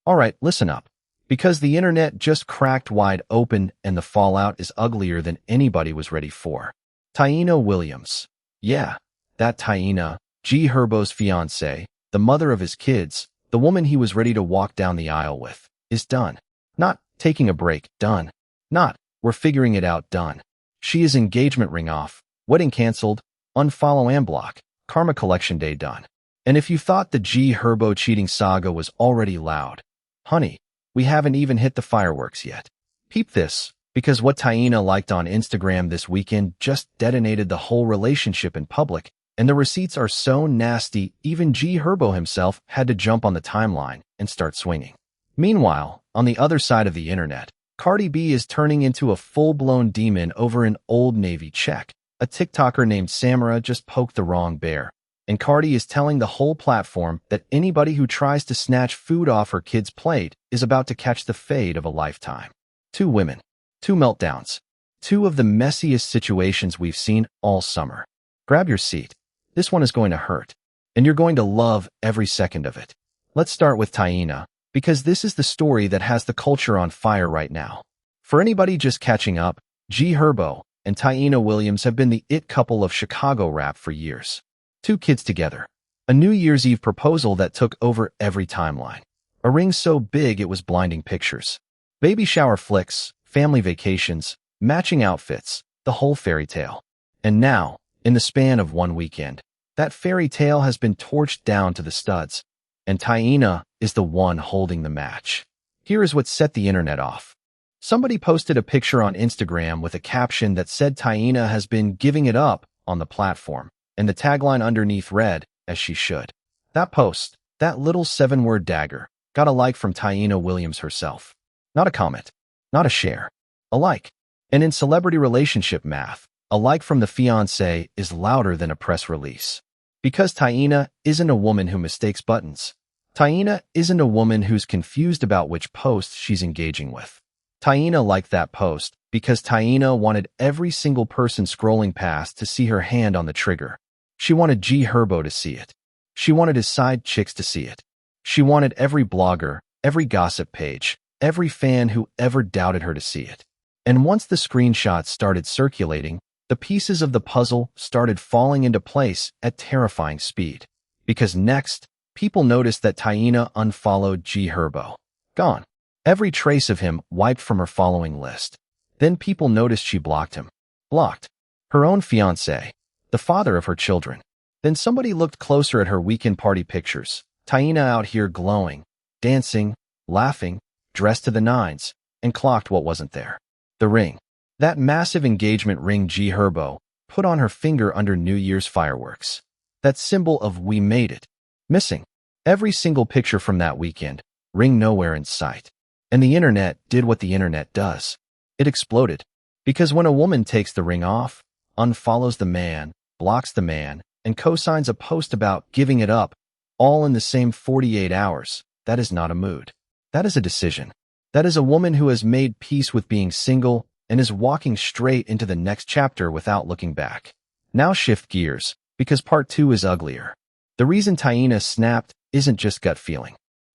Alright, listen up. Because the internet just cracked wide open and the fallout is uglier than anybody was ready for. Taina Williams. Yeah, that Taina, G Herbo's fiancée, the mother of his kids, the woman he was ready to walk down the aisle with, is done. Not taking a break, done. Not, we're figuring it out, done. She is engagement ring off, wedding canceled, unfollow and block, karma collection day done. And if you thought the G Herbo cheating saga was already loud, honey, we haven't even hit the fireworks yet. Peep this, because what Taina liked on Instagram this weekend just detonated the whole relationship in public, and the receipts are so nasty even G Herbo himself had to jump on the timeline and start swinging. Meanwhile, on the other side of the internet, Cardi B is turning into a full-blown demon over an Old Navy check. A TikToker named Samara just poked the wrong bear, and Cardi is telling the whole platform that anybody who tries to snatch food off her kid's plate is about to catch the fate of a lifetime. Two women, two meltdowns, two of the messiest situations we've seen all summer. Grab your seat. This one is going to hurt, and you're going to love every second of it. Let's start with Taina, because this is the story that has the culture on fire right now. For anybody just catching up, G Herbo and Taina Williams have been the it couple of Chicago rap for years. Two kids together. A New Year's Eve proposal that took over every timeline. A ring so big it was blinding pictures. Baby shower flicks, family vacations, matching outfits, the whole fairy tale. And now, in the span of one weekend, that fairy tale has been torched down to the studs, and Taina is the one holding the match. Here is what set the internet off. Somebody posted a picture on Instagram with a caption that said Taina has been giving it up on the platform, and the tagline underneath read, as she should. That post, that little 7-word dagger, got a like from Taina Williams herself. Not a comment, not a share, a like. And in celebrity relationship math, a like from the fiancé is louder than a press release. Because Taina isn't a woman who mistakes buttons. Taina isn't a woman who's confused about which post she's engaging with. Taina liked that post because Taina wanted every single person scrolling past to see her hand on the trigger. She wanted G Herbo to see it. She wanted his side chicks to see it. She wanted every blogger, every gossip page, every fan who ever doubted her to see it. And once the screenshots started circulating, the pieces of the puzzle started falling into place at terrifying speed. Because next, people noticed that Taina unfollowed G Herbo. Gone. Every trace of him wiped from her following list. Then people noticed she blocked him. Blocked. Her own fiancé. The father of her children. Then somebody looked closer at her weekend party pictures. Taina out here glowing, dancing, laughing, dressed to the nines, and clocked what wasn't there. The ring. That massive engagement ring G Herbo put on her finger under New Year's fireworks. That symbol of we made it. Missing. Every single picture from that weekend. Ring nowhere in sight. And the internet did what the internet does. It exploded. Because when a woman takes the ring off, unfollows the man, blocks the man, and co-signs a post about giving it up, all in the same 48 hours, that is not a mood. That is a decision. That is a woman who has made peace with being single and is walking straight into the next chapter without looking back. Now shift gears, because part 2 is uglier. The reason Taina snapped isn't just gut feeling.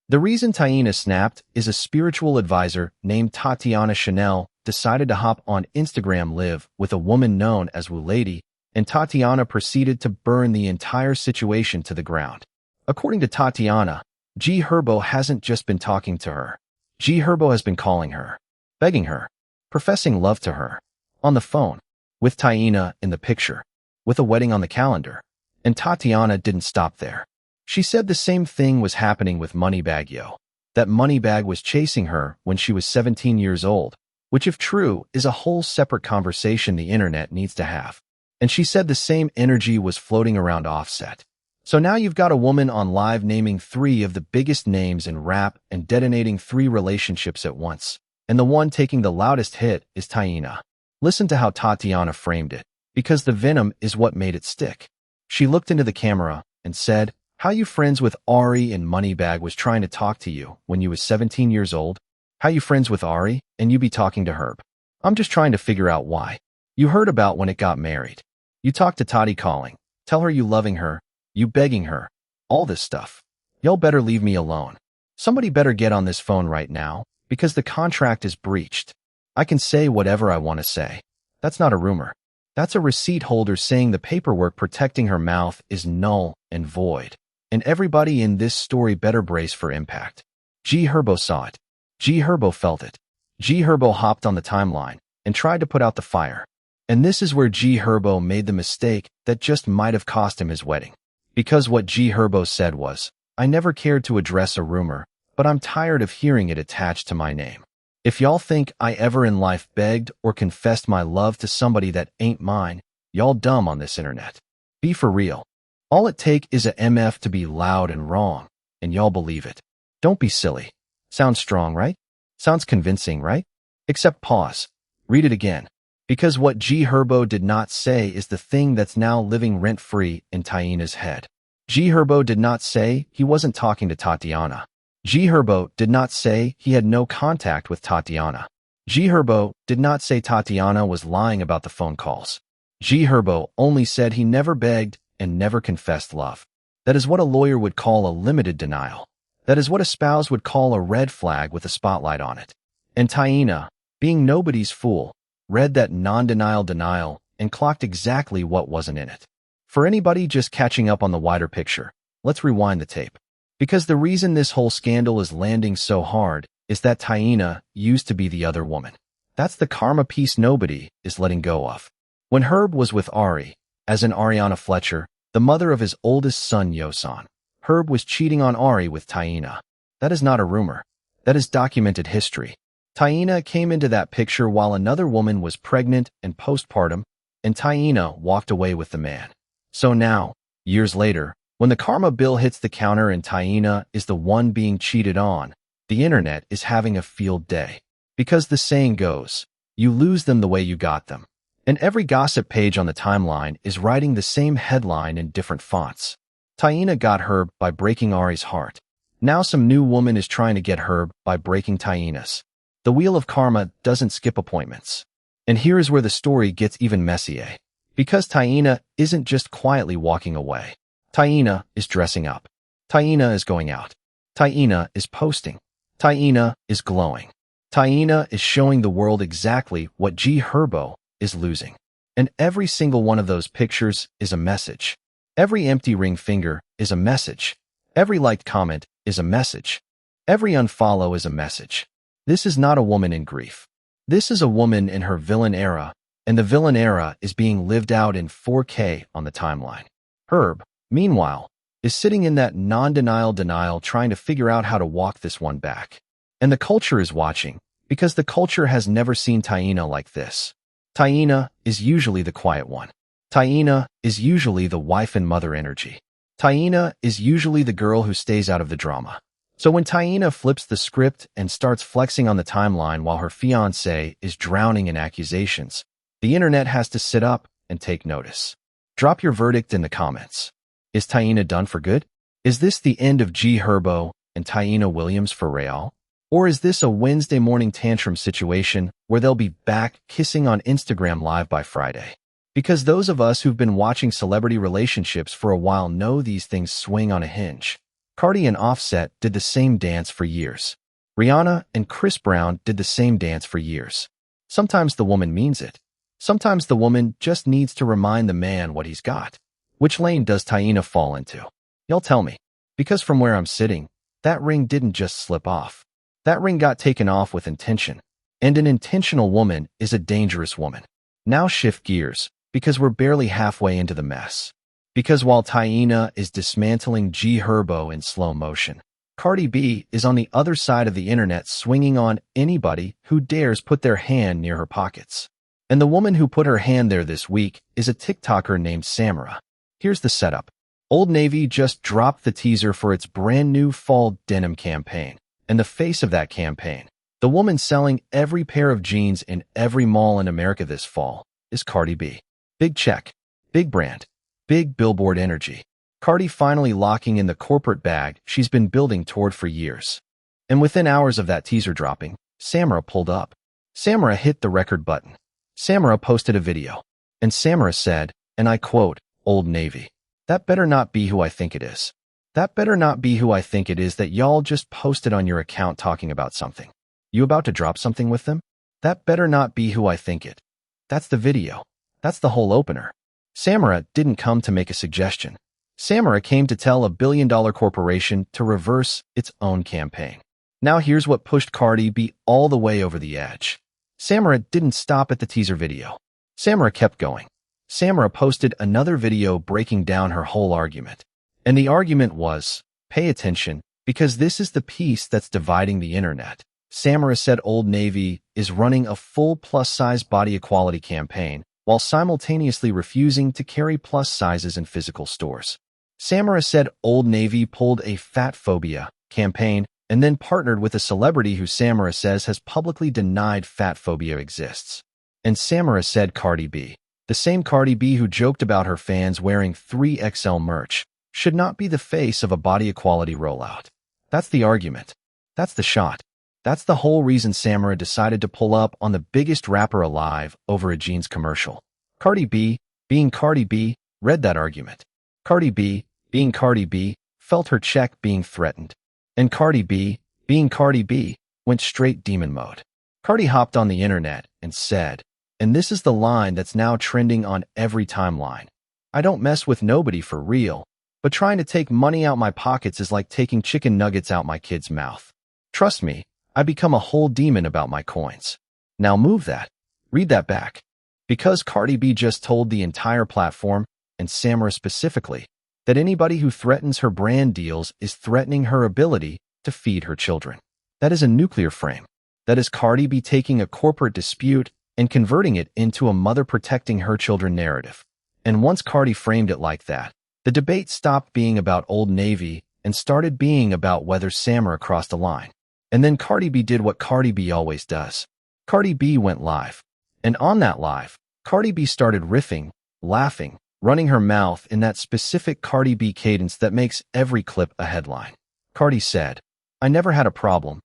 The reason Taina snapped is a spiritual advisor named Tatiana Chanel decided to hop on Instagram Live with a woman known as Wu Lady, and Tatiana proceeded to burn the entire situation to the ground. According to Tatiana, G Herbo hasn't just been talking to her. G Herbo has been calling her, begging her, professing love to her, on the phone, with Taina in the picture, with a wedding on the calendar. And Tatiana didn't stop there. She said the same thing was happening with Moneybagg Yo, that Moneybagg was chasing her when she was 17 years old, which if true is a whole separate conversation the internet needs to have. And she said the same energy was floating around Offset. So now you've got a woman on live naming 3 of the biggest names in rap and detonating 3 relationships at once. And the one taking the loudest hit is Taina. Listen to how Tatiana framed it, because the venom is what made it stick. She looked into the camera and said, "How you friends with Ari and Moneybagg was trying to talk to you when you was 17 years old? How you friends with Ari and you be talking to Herb? I'm just trying to figure out why. You heard about when it got married. You talked to Tati calling, tell her you loving her, you begging her, all this stuff. Y'all better leave me alone. Somebody better get on this phone right now, because the contract is breached. I can say whatever I want to say. That's not a rumor. That's a receipt holder saying the paperwork protecting her mouth is null and void. And everybody in this story better brace for impact. G Herbo saw it. G Herbo felt it. G Herbo hopped on the timeline and tried to put out the fire. And this is where G Herbo made the mistake that just might have cost him his wedding. Because what G Herbo said was, I never cared to address a rumor, but I'm tired of hearing it attached to my name. If y'all think I ever in life begged or confessed my love to somebody that ain't mine, y'all dumb on this internet. Be for real. All it take is a MF to be loud and wrong, and y'all believe it. Don't be silly. Sounds strong, right? Sounds convincing, right? Except pause. Read it again. Because what G Herbo did not say is the thing that's now living rent-free in Taina's head. G Herbo did not say he wasn't talking to Tatiana. G Herbo did not say he had no contact with Tatiana. G Herbo did not say Tatiana was lying about the phone calls. G Herbo only said he never begged and never confessed love. That is what a lawyer would call a limited denial. That is what a spouse would call a red flag with a spotlight on it. And Taina, being nobody's fool, read that non-denial denial and clocked exactly what wasn't in it. For anybody just catching up on the wider picture, let's rewind the tape. Because the reason this whole scandal is landing so hard is that Taina used to be the other woman. That's the karma piece nobody is letting go of. When Herb was with Ari, as in Ariana Fletcher, the mother of his oldest son Yosan, Herb was cheating on Ari with Taina. That is not a rumor. That is documented history. Taina came into that picture while another woman was pregnant and postpartum, and Taina walked away with the man. So now, years later, when the karma bill hits the counter and Taina is the one being cheated on, the internet is having a field day. Because the saying goes, you lose them the way you got them. And every gossip page on the timeline is writing the same headline in different fonts. Taina got Herb by breaking Ari's heart. Now some new woman is trying to get Herb by breaking Taina's. The wheel of karma doesn't skip appointments. And here is where the story gets even messier. Because Taina isn't just quietly walking away. Taina is dressing up. Taina is going out. Taina is posting. Taina is glowing. Taina is showing the world exactly what G Herbo is losing. And every single one of those pictures is a message. Every empty ring finger is a message. Every liked comment is a message. Every unfollow is a message. This is not a woman in grief. This is a woman in her villain era, and the villain era is being lived out in 4K on the timeline. Herb, meanwhile, is sitting in that non-denial denial trying to figure out how to walk this one back. And the culture is watching, because the culture has never seen Taina like this. Taina is usually the quiet one. Taina is usually the wife and mother energy. Taina is usually the girl who stays out of the drama. So when Taina flips the script and starts flexing on the timeline while her fiancé is drowning in accusations, the internet has to sit up and take notice. Drop your verdict in the comments. Is Taina done for good? Is this the end of G Herbo and Taina Williams for real? Or is this a Wednesday morning tantrum situation where they'll be back kissing on Instagram Live by Friday? Because those of us who've been watching celebrity relationships for a while know these things swing on a hinge. Cardi and Offset did the same dance for years. Rihanna and Chris Brown did the same dance for years. Sometimes the woman means it. Sometimes the woman just needs to remind the man what he's got. Which lane does Taina fall into? Y'all tell me. Because from where I'm sitting, that ring didn't just slip off. That ring got taken off with intention. And an intentional woman is a dangerous woman. Now shift gears, because we're barely halfway into the mess. Because while Taina is dismantling G Herbo in slow motion, Cardi B is on the other side of the internet swinging on anybody who dares put their hand near her pockets. And the woman who put her hand there this week is a TikToker named Samara. Here's the setup. Old Navy just dropped the teaser for its brand new fall denim campaign. And the face of that campaign, the woman selling every pair of jeans in every mall in America this fall, is Cardi B. Big check, big brand, big billboard energy. Cardi finally locking in the corporate bag she's been building toward for years. And within hours of that teaser dropping, Samara pulled up. Samara hit the record button. Samara posted a video. And Samara said, and I quote, Old Navy. That better not be who I think it is. That better not be who I think it is that y'all just posted on your account talking about something. You about to drop something with them? That better not be who I think it. That's the video. That's the whole opener. Samara didn't come to make a suggestion. Samara came to tell a billion-dollar corporation to reverse its own campaign. Now here's what pushed Cardi B all the way over the edge. Samara didn't stop at the teaser video. Samara kept going. Samara posted another video breaking down her whole argument. And the argument was, pay attention, because this is the piece that's dividing the internet. Samara said Old Navy is running a full plus-size body equality campaign while simultaneously refusing to carry plus sizes in physical stores. Samara said Old Navy pulled a fat phobia campaign and then partnered with a celebrity who Samara says has publicly denied fat phobia exists. And Samara said Cardi B, the same Cardi B who joked about her fans wearing 3XL merch, should not be the face of a body equality rollout. That's the argument. That's the shot. That's the whole reason Samara decided to pull up on the biggest rapper alive over a jeans commercial. Cardi B, being Cardi B, read that argument. Cardi B, being Cardi B, felt her check being threatened. And Cardi B, being Cardi B, went straight demon mode. Cardi hopped on the internet and said, and this is the line that's now trending on every timeline, I don't mess with nobody for real, but trying to take money out my pockets is like taking chicken nuggets out my kid's mouth. Trust me, I become a whole demon about my coins. Now move that. Read that back. Because Cardi B just told the entire platform, and Samara specifically, that anybody who threatens her brand deals is threatening her ability to feed her children. That is a nuclear frame. That is Cardi B taking a corporate dispute and converting it into a mother protecting her children narrative. And once Cardi framed it like that, the debate stopped being about Old Navy and started being about whether Samara crossed a line. And then Cardi B did what Cardi B always does. Cardi B went live. And on that live, Cardi B started riffing, laughing, running her mouth in that specific Cardi B cadence that makes every clip a headline. Cardi said, I never had a problem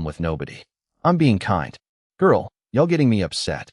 with nobody. I'm being kind. Girl, y'all getting me upset.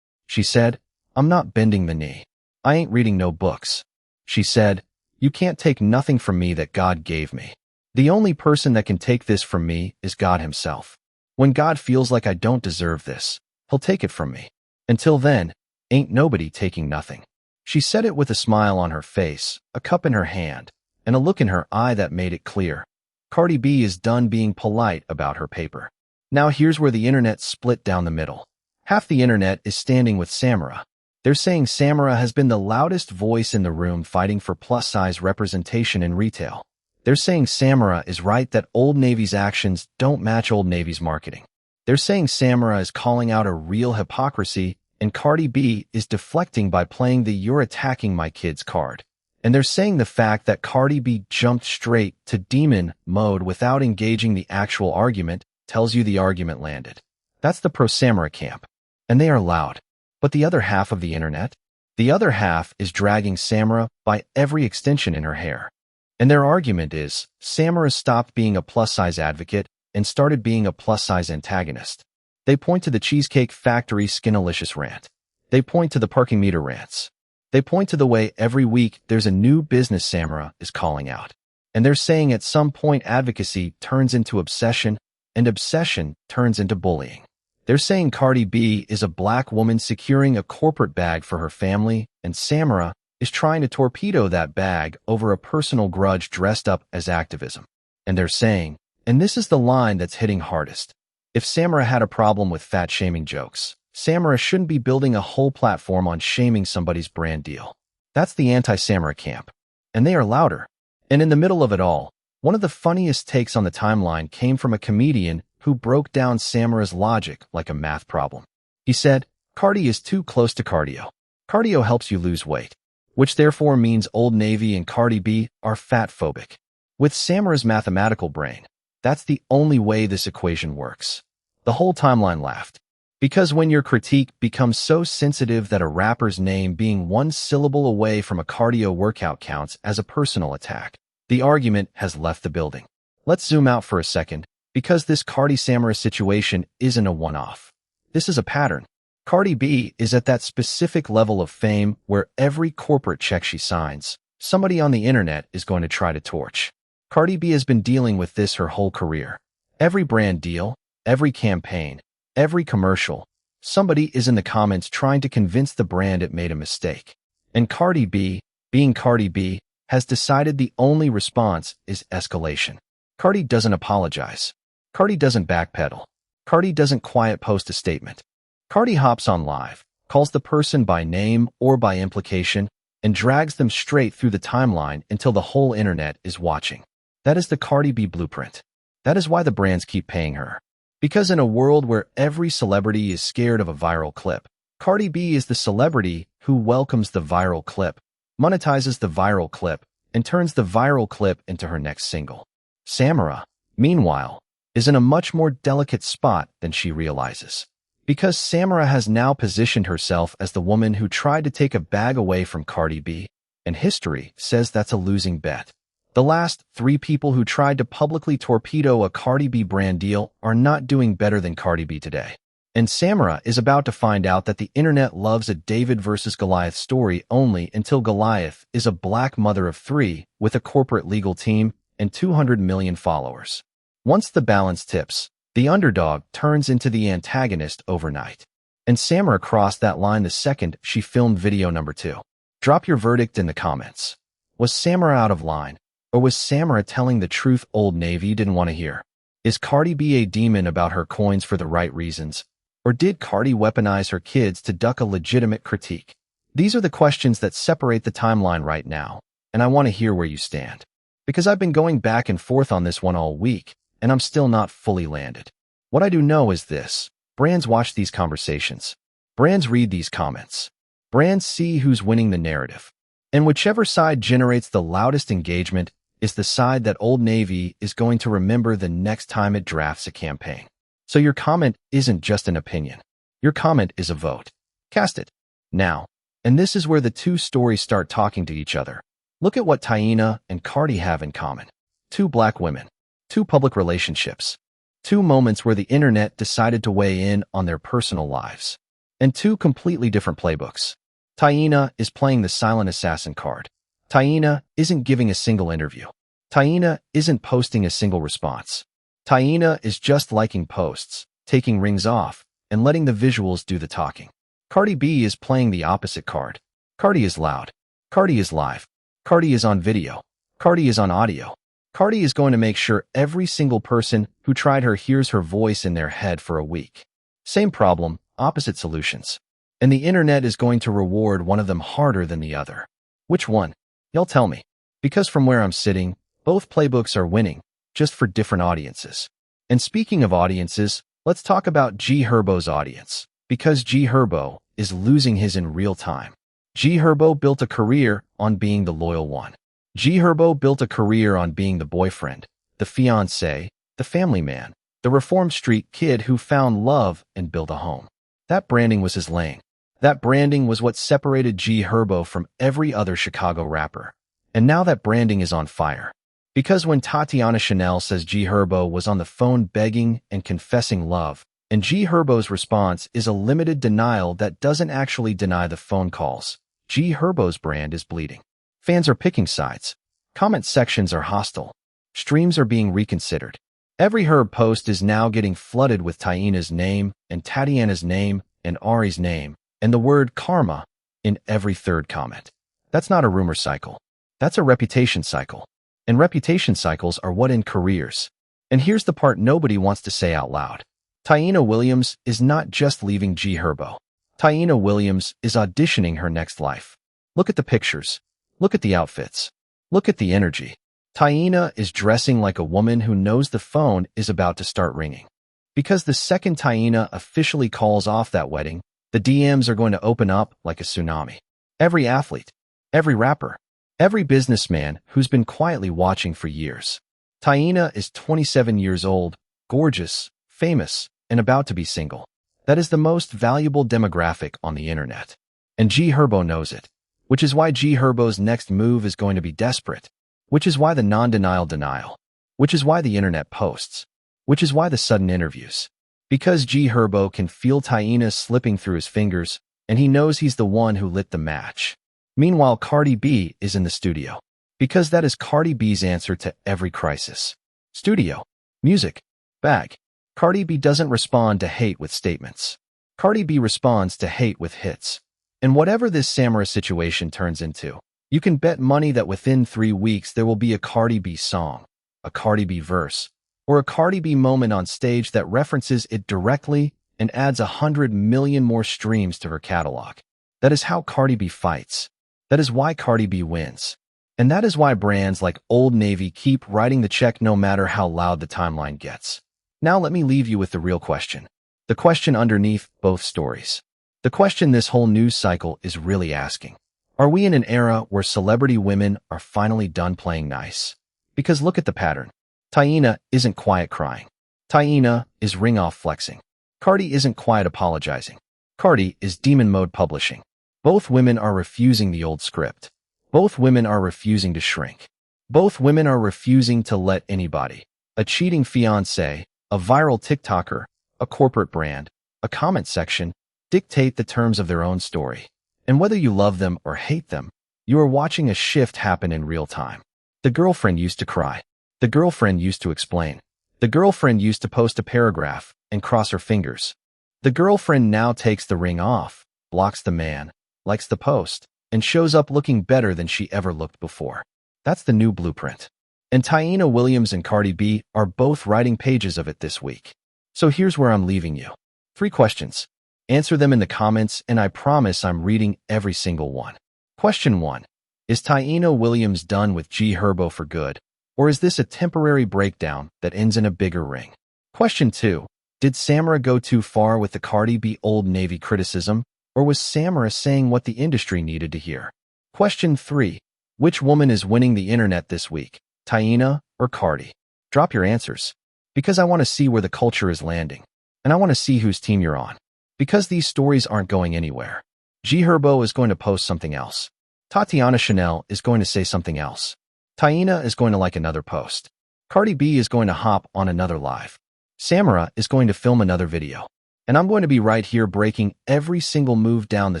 She said, I'm not bending the knee. I ain't reading no books. She said, you can't take nothing from me that God gave me. The only person that can take this from me is God himself. When God feels like I don't deserve this, he'll take it from me. Until then, ain't nobody taking nothing. She said it with a smile on her face, a cup in her hand, and a look in her eye that made it clear. Cardi B is done being polite about her paper. Now here's where the internet split down the middle. Half the internet is standing with Samara. They're saying Samara has been the loudest voice in the room fighting for plus-size representation in retail. They're saying Samara is right that Old Navy's actions don't match Old Navy's marketing. They're saying Samara is calling out a real hypocrisy, and Cardi B is deflecting by playing the you're attacking my kids card. And they're saying the fact that Cardi B jumped straight to demon mode without engaging the actual argument tells you the argument landed. That's the pro-Samara camp. And they are loud. But the other half of the internet? The other half is dragging Samara by every extension in her hair. And their argument is, Samara stopped being a plus-size advocate and started being a plus-size antagonist. They point to the Cheesecake Factory Skinalicious rant. They point to the parking meter rants. They point to the way every week there's a new business Samara is calling out. And they're saying at some point advocacy turns into obsession, and obsession turns into bullying. They're saying Cardi B is a black woman securing a corporate bag for her family, and Samara is trying to torpedo that bag over a personal grudge dressed up as activism. And they're saying, and this is the line that's hitting hardest, if Samara had a problem with fat-shaming jokes, Samara shouldn't be building a whole platform on shaming somebody's brand deal. That's the anti-Samara camp. And they are louder. And in the middle of it all, one of the funniest takes on the timeline came from a comedian who broke down Samara's logic like a math problem. He said, Cardi is too close to cardio. Cardio helps you lose weight, which therefore means Old Navy and Cardi B are fat-phobic. With Samara's mathematical brain, that's the only way this equation works. The whole timeline laughed. Because when your critique becomes so sensitive that a rapper's name being one syllable away from a cardio workout counts as a personal attack, the argument has left the building. Let's zoom out for a second, because this Cardi-Samara situation isn't a one-off. This is a pattern. Cardi B is at that specific level of fame where every corporate check she signs, somebody on the internet is going to try to torch. Cardi B has been dealing with this her whole career. Every brand deal, every campaign, every commercial, somebody is in the comments trying to convince the brand it made a mistake. And Cardi B, being Cardi B, has decided the only response is escalation. Cardi doesn't apologize. Cardi doesn't backpedal. Cardi doesn't quiet post a statement. Cardi hops on live, calls the person by name or by implication, and drags them straight through the timeline until the whole internet is watching. That is the Cardi B blueprint. That is why the brands keep paying her. Because in a world where every celebrity is scared of a viral clip, Cardi B is the celebrity who welcomes the viral clip, monetizes the viral clip, and turns the viral clip into her next single. Samara, meanwhile, is in a much more delicate spot than she realizes. Because Samara has now positioned herself as the woman who tried to take a bag away from Cardi B, and history says that's a losing bet. The last 3 people who tried to publicly torpedo a Cardi B brand deal are not doing better than Cardi B today. And Samara is about to find out that the internet loves a David versus Goliath story only until Goliath is a black mother of 3 with a corporate legal team and 200 million followers. Once the balance tips, the underdog turns into the antagonist overnight. And Samara crossed that line the second she filmed video number 2. Drop your verdict in the comments. Was Samara out of line? Or was Samara telling the truth Old Navy didn't want to hear? Is Cardi B a demon about her coins for the right reasons? Or did Cardi weaponize her kids to duck a legitimate critique? These are the questions that separate the timeline right now, and I want to hear where you stand. Because I've been going back and forth on this one all week, and I'm still not fully landed. What I do know is this: brands watch these conversations. Brands read these comments. Brands see who's winning the narrative. And whichever side generates the loudest engagement is the side that Old Navy is going to remember the next time it drafts a campaign. So your comment isn't just an opinion. Your comment is a vote. Cast it now. And this is where the 2 stories start talking to each other. Look at what Taina and Cardi have in common. 2 black women. 2 public relationships. 2 moments where the internet decided to weigh in on their personal lives. And 2 completely different playbooks. Taina is playing the silent assassin card. Taina isn't giving a single interview. Taina isn't posting a single response. Taina is just liking posts, taking rings off, and letting the visuals do the talking. Cardi B is playing the opposite card. Cardi is loud. Cardi is live. Cardi is on video. Cardi is on audio. Cardi is going to make sure every single person who tried her hears her voice in their head for a week. Same problem, opposite solutions. And the internet is going to reward one of them harder than the other. Which one? Y'all tell me. Because from where I'm sitting, both playbooks are winning, just for different audiences. And speaking of audiences, let's talk about G Herbo's audience. Because G Herbo is losing his in real time. G Herbo built a career on being the loyal one. G Herbo built a career on being the boyfriend, the fiancé, the family man, the reformed street kid who found love and built a home. That branding was his lane. That branding was what separated G Herbo from every other Chicago rapper. And now that branding is on fire. Because when Tatiana Chanel says G Herbo was on the phone begging and confessing love, and G Herbo's response is a limited denial that doesn't actually deny the phone calls, G Herbo's brand is bleeding. Fans are picking sides. Comment sections are hostile. Streams are being reconsidered. Every Herb post is now getting flooded with Taina's name and Tatiana's name and Ari's name and the word karma in every 3rd comment. That's not a rumor cycle. That's a reputation cycle. And reputation cycles are what end careers. And here's the part nobody wants to say out loud. Taina Williams is not just leaving G Herbo. Taina Williams is auditioning her next life. Look at the pictures. Look at the outfits. Look at the energy. Taina is dressing like a woman who knows the phone is about to start ringing. Because the second Taina officially calls off that wedding, the DMs are going to open up like a tsunami. Every athlete, every rapper, every businessman who's been quietly watching for years. Taina is 27 years old, gorgeous, famous, and about to be single. That is the most valuable demographic on the internet. And G Herbo knows it, which is why G Herbo's next move is going to be desperate, which is why the non-denial denial, which is why the internet posts, which is why the sudden interviews. Because G Herbo can feel Taina slipping through his fingers, and he knows he's the one who lit the match. Meanwhile, Cardi B is in the studio. Because that is Cardi B's answer to every crisis. Studio. Music. Bag. Cardi B doesn't respond to hate with statements. Cardi B responds to hate with hits. And whatever this Samara situation turns into, you can bet money that within 3 weeks there will be a Cardi B song, a Cardi B verse, or a Cardi B moment on stage that references it directly and adds 100 million more streams to her catalog. That is how Cardi B fights. That is why Cardi B wins. And that is why brands like Old Navy keep writing the check no matter how loud the timeline gets. Now let me leave you with the real question. The question underneath both stories. The question this whole news cycle is really asking. Are we in an era where celebrity women are finally done playing nice? Because look at the pattern. Taina isn't quiet crying. Taina is ring-off flexing. Cardi isn't quiet apologizing. Cardi is demon mode publishing. Both women are refusing the old script. Both women are refusing to shrink. Both women are refusing to let anybody, a cheating fiancé, a viral TikToker, a corporate brand, a comment section, dictate the terms of their own story. And whether you love them or hate them, you are watching a shift happen in real time. The girlfriend used to cry. The girlfriend used to explain. The girlfriend used to post a paragraph and cross her fingers. The girlfriend now takes the ring off, blocks the man, likes the post, and shows up looking better than she ever looked before. That's the new blueprint. And Taina Williams and Cardi B are both writing pages of it this week. So here's where I'm leaving you. 3 questions. Answer them in the comments, and I promise I'm reading every single one. Question 1. Is Taina Williams done with G Herbo for good, or is this a temporary breakdown that ends in a bigger ring? Question 2. Did Samara go too far with the Cardi B Old Navy criticism, or was Samara saying what the industry needed to hear? Question 3. Which woman is winning the internet this week, Taina or Cardi? Drop your answers, because I want to see where the culture is landing, and I want to see whose team you're on. Because these stories aren't going anywhere. G Herbo is going to post something else. Tatiana Chanel is going to say something else. Taina is going to like another post. Cardi B is going to hop on another live. Samara is going to film another video. And I'm going to be right here breaking every single move down the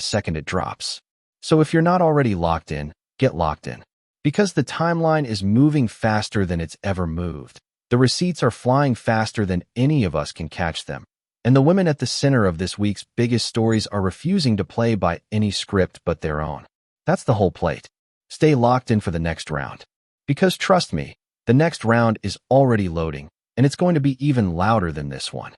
second it drops. So if you're not already locked in, get locked in. Because the timeline is moving faster than it's ever moved. The receipts are flying faster than any of us can catch them. And the women at the center of this week's biggest stories are refusing to play by any script but their own. That's the whole plate. Stay locked in for the next round. Because trust me, the next round is already loading, and it's going to be even louder than this one.